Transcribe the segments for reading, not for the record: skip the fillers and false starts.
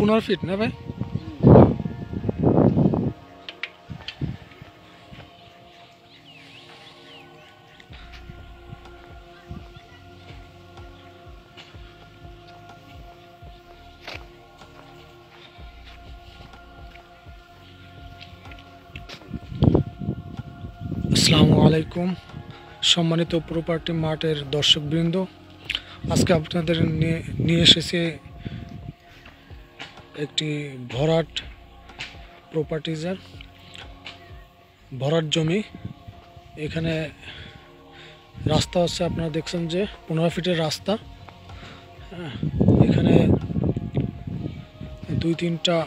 15 fit না ভাই? আসসালামু আলাইকুম সম্মানিত প্রপার্টি মার্টের দর্শকবৃন্দ, আজকে আপনাদের নিয়ে এসেছি একটি ভরাট প্রপার্টিজের ভরাট জমি। এখানে রাস্তা আছে, আপনারা দেখছেন যে 15 ফিটের রাস্তা। এখানে 2-3টা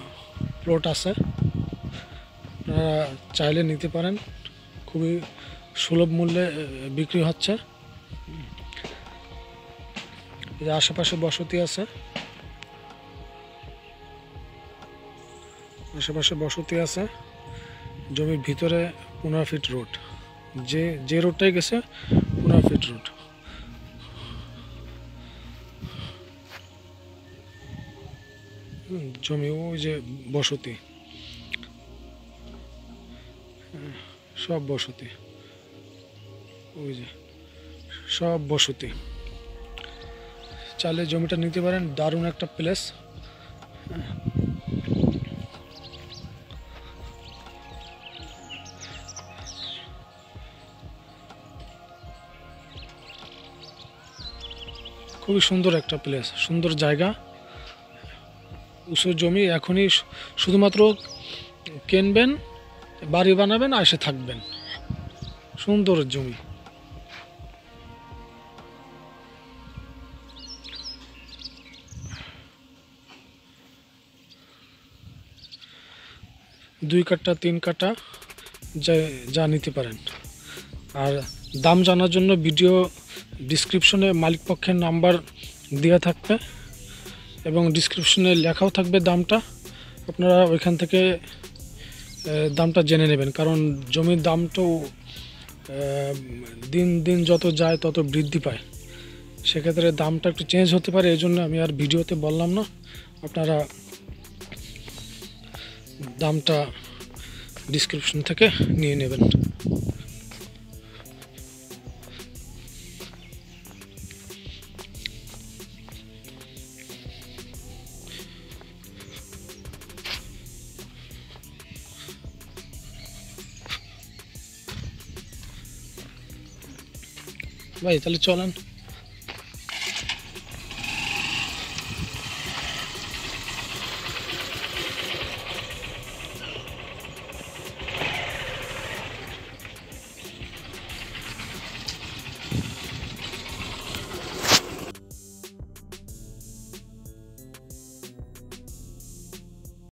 প্লট আছে, আপনারা চাইলে নিতে পারেন। খুবই সুলভ মূল্যে বিক্রি হচ্ছে। আশেপাশে বসতি আছে, জমির ভিতরে 15 ফিট রোড, যে রোডটাই গেছে 15 ফিট রোড। জমি ওই যে বসতি, সব বসতি, ওই যে সব বসতি। চাইলে জমিটা নিতে পারেন, দারুণ একটা প্লেস। খুবই সুন্দর একটা প্লেস, সুন্দর জায়গা, উঁচু জমি। এখনই শুধুমাত্র কিনবেন, বাড়ি বানাবেন, এসে থাকবেন। সুন্দর জমি। দুই কাঠা 3 কাঠা যা নিতে পারেন। আর দাম জানার জন্য ভিডিও ডিসক্রিপশনে মালিক পক্ষের নাম্বার দেওয়া থাকবে এবং ডিসক্রিপশনে লেখাও থাকবে দামটা। আপনারা ওইখান থেকে দামটা জেনে নেবেন, কারণ জমির দাম তো দিন দিন যত যায় তত বৃদ্ধি পায়। সেক্ষেত্রে দামটা একটু চেঞ্জ হতে পারে, এই জন্য আমি আর ভিডিওতে বললাম না। আপনারা দামটা ডিসক্রিপশন থেকে নিয়ে নেবেন। ভাই তাহলে চলেন।